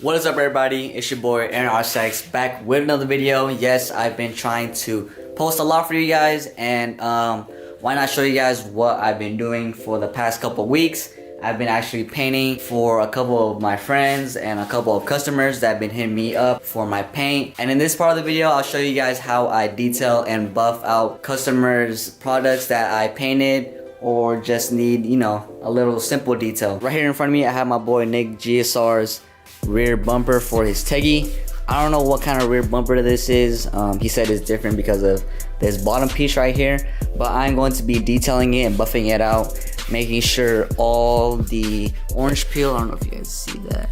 What is up, everybody? It's your boy AronRSX back with another video. Yes, I've been trying to post a lot for you guys, and why not show you guys what I've been doing for the past couple weeks. I've been actually painting for a couple of my friends and a couple of customers that have been hitting me up for my paint. And in this part of the video, I'll show you guys how I detail and buff out customers' products that I painted or just need, you know, a little simple detail. Right here in front of me, I have my boy Nick GSR's rear bumper for his Teggy. I don't know what kind of rear bumper this is. He said it's different because of this bottom piece right here, but I'm going to be detailing it and buffing it out, making sure all the orange peel, I don't know if you guys see that,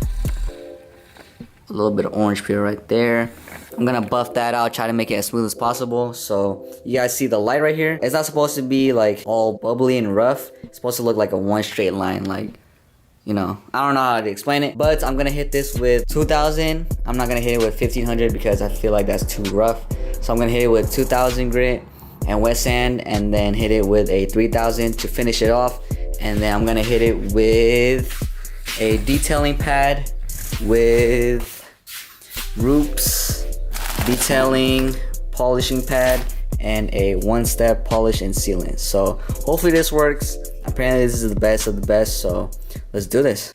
a little bit of orange peel right there. I'm gonna buff that out, try to make it as smooth as possible. So you guys see the light right here? It's not supposed to be like all bubbly and rough. It's supposed to look like a one straight line, like, you know, I don't know how to explain it, but I'm gonna hit this with 2000. I'm not gonna hit it with 1500 because I feel like that's too rough. So I'm gonna hit it with 2000 grit and wet sand, and then hit it with a 3000 to finish it off. And then I'm gonna hit it with a detailing pad with Roops detailing polishing pad and a one-step polish and sealant. So hopefully this works. Apparently this is the best of the best, so let's do this.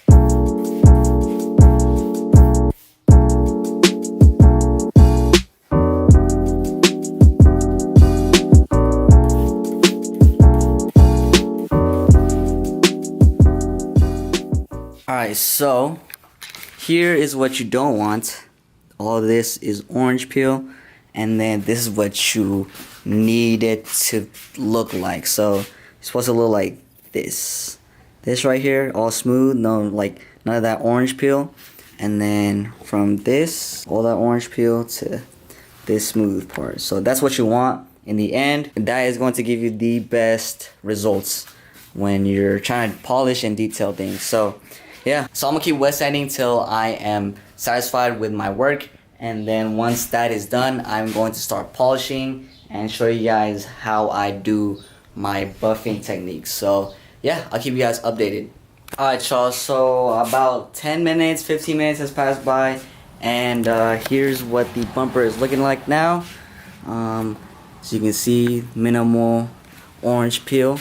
Alright, so here is what you don't want. All this is orange peel, and then this is what you need it to look like. So it's supposed to look like this right here, all smooth, none of that orange peel. And then from this, all that orange peel to this smooth part. So that's what you want in the end. That is going to give you the best results when you're trying to polish and detail things. So yeah, so I'm gonna keep wet sanding till I am satisfied with my work, and then once that is done, I'm going to start polishing and show you guys how I do my buffing techniques. So yeah, I'll keep you guys updated. Alright y'all, so about 10 minutes, 15 minutes has passed by, and here's what the bumper is looking like now. So you can see minimal orange peel.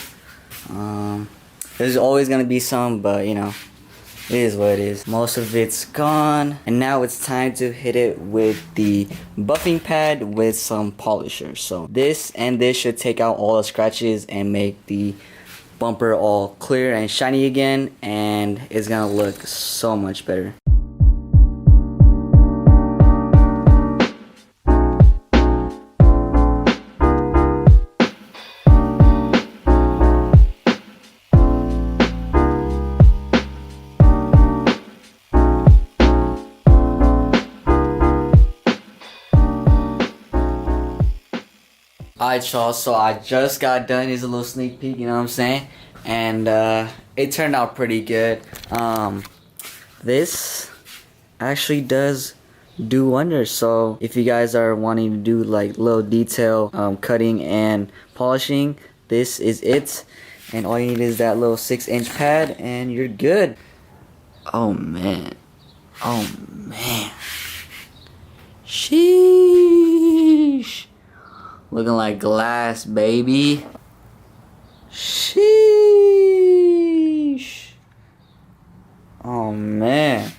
There's always gonna be some, but you know, it is what it is. Most of it's gone, and now it's time to hit it with the buffing pad with some polisher. So this and this should take out all the scratches and make the bumper all clear and shiny again, and it's gonna look so much better. Alright y'all, so I just got done. Here's a little sneak peek, you know what I'm saying? And it turned out pretty good. This actually does do wonders. So if you guys are wanting to do like little detail cutting and polishing, this is it. And all you need is that little 6-inch pad and you're good. Oh man. Oh man. Sheesh. Looking like glass, baby. Sheesh. Oh man.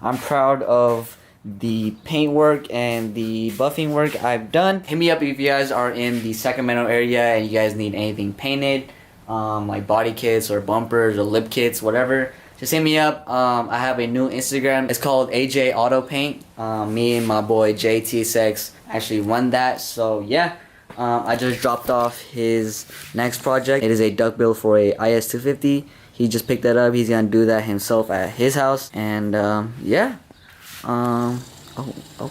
I'm proud of the paint work and the buffing work I've done. Hit me up if you guys are in the Sacramento area and you guys need anything painted, like body kits or bumpers or lip kits, whatever. Just hit me up. I have a new Instagram. It's called AJ Auto Paint. Me and my boy JTSX actually run that. So yeah, I just dropped off his next project. It is a duck bill for a IS250. He just picked that up. He's gonna do that himself at his house. And yeah. Oh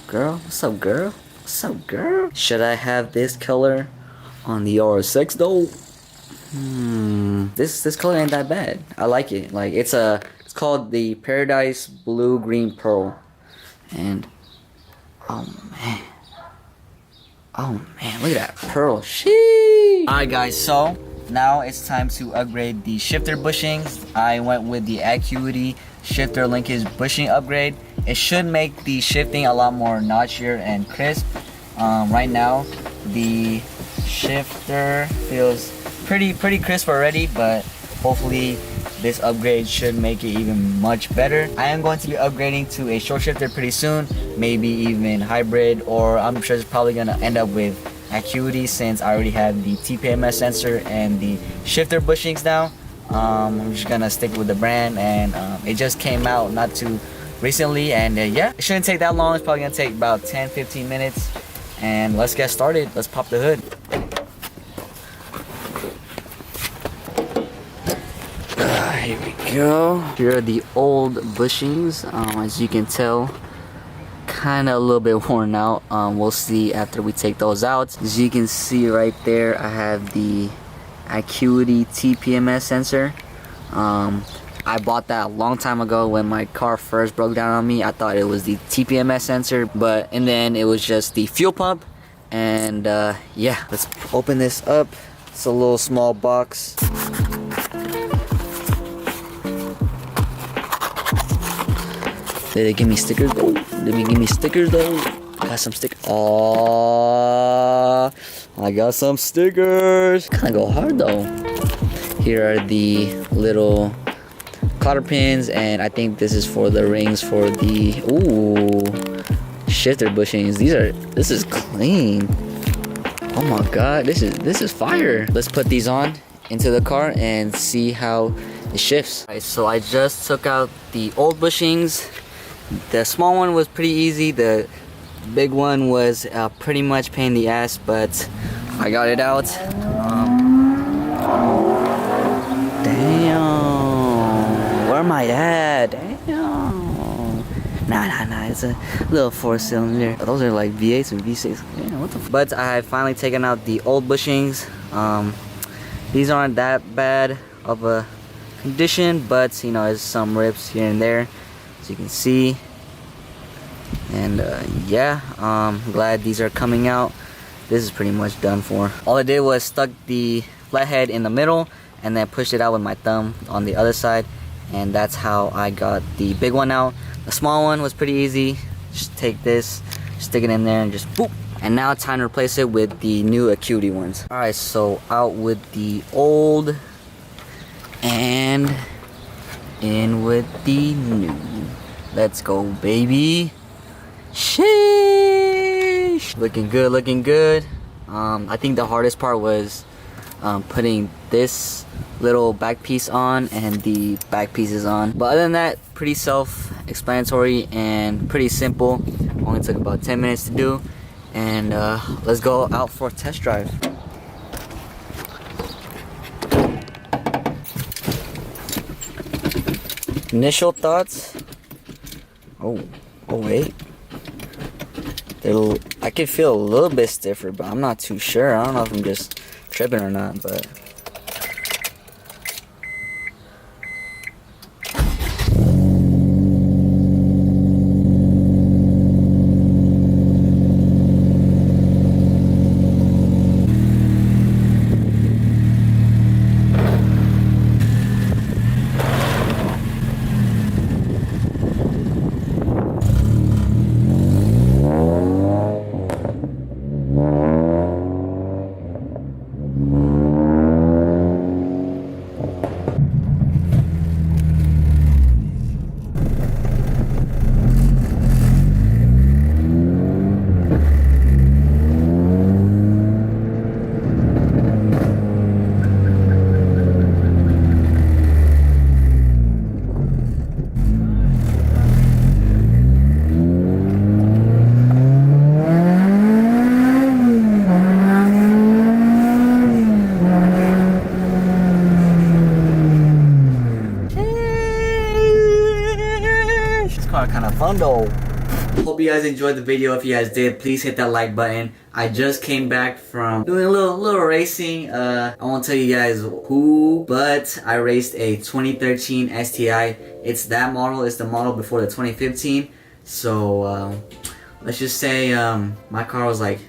girl, what's up, girl? What's up, girl? Should I have this color on the RSX though? This color ain't that bad. I like it. Like it's called the Paradise Blue Green Pearl. And oh man, look at that pearl. Sheesh. Alright guys, so now it's time to upgrade the shifter bushings. I went with the Acuity shifter linkage bushing upgrade. It should make the shifting a lot more notchier and crisp. Right now the shifter feels pretty crisp already, but hopefully this upgrade should make it even much better. I am going to be upgrading to a short shifter pretty soon, maybe even hybrid, or I'm sure it's probably gonna end up with Acuity since I already have the TPMS sensor and the shifter bushings now. I'm just gonna stick with the brand, and it just came out not too recently, and yeah, it shouldn't take that long. It's probably gonna take about 10-15 minutes, and let's get started. Let's pop the hood. Here we go. Here are the old bushings. As you can tell, kind of a little bit worn out. We'll see after we take those out. As you can see right there, I have the Acuity TPMS sensor. I bought that a long time ago when my car first broke down on me. I thought it was the TPMS sensor, and then it was just the fuel pump. And yeah, let's open this up. It's a little small box. Did they give me stickers though? Did they give me stickers though? I got some stickers. Oh, I got some stickers. Kind of go hard though. Here are the little cotter pins, and I think this is for the rings for the shifter bushings. This is clean. Oh my god, this is fire. Let's put these on into the car and see how it shifts. Alright, so I just took out the old bushings. The small one was pretty easy. The big one was pretty much pain in the ass, but I got it out. Damn, where am I at? Damn. Nah, it's a little 4-cylinder. Those are like V8s and V6. Damn, what the f. But I have finally taken out the old bushings. These aren't that bad of a condition, but you know, there's some rips here and there, as you can see. And yeah, glad these are coming out. This is pretty much done for. All I did was stuck the flathead in the middle and then pushed it out with my thumb on the other side, and that's how I got the big one out. The small one was pretty easy. Just take this, stick it in there, and just boop. And now time to replace it with the new Acuity ones. Alright, so out with the old and in with the new. Let's go, baby. Sheesh. Looking good, looking good. I think the hardest part was putting this little back piece on and the back pieces on. But other than that, pretty self-explanatory and pretty simple. Only took about 10 minutes to do. And let's go out for a test drive. Initial thoughts. Oh wait. I can feel a little bit stiffer, but I'm not too sure. I don't know if I'm just tripping or not, but kind of fun though. Hope you guys enjoyed the video. If you guys did, please hit that like button. I just came back from doing a little racing. I won't tell you guys who, but I raced a 2013 STI. It's that model. It's the model before the 2015. So let's just say my car was like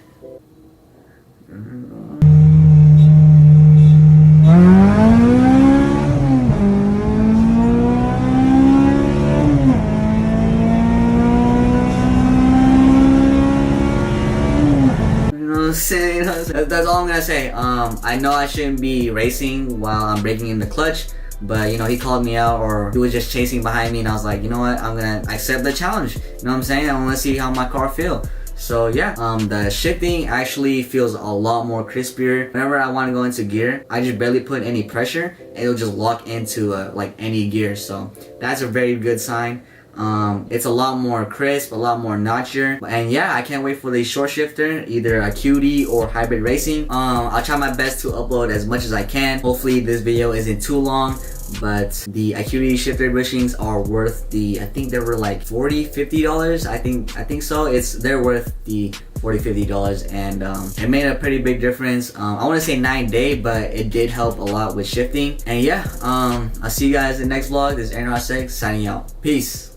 saying? You know, that's all I'm gonna say. I know I shouldn't be racing while I'm breaking in the clutch, but you know, he called me out, or he was just chasing behind me, and I was like, you know what, I'm gonna accept the challenge. You know what I'm saying? I want to see how my car feel. So yeah, the shifting actually feels a lot more crispier. Whenever I want to go into gear, I just barely put any pressure, and it'll just lock into like any gear. So that's a very good sign. It's a lot more crisp, a lot more notchier, and yeah, I can't wait for the short shifter, either Acuity or hybrid racing. I'll try my best to upload as much as I can. Hopefully this video isn't too long, but the Acuity Shifter Bushings are worth the, I think they were like $40-$50. I think so. They're worth the $40-$50, and it made a pretty big difference. I want to say 9-day, but it did help a lot with shifting. And yeah, I'll see you guys in the next vlog. This is AronRSX signing out. Peace.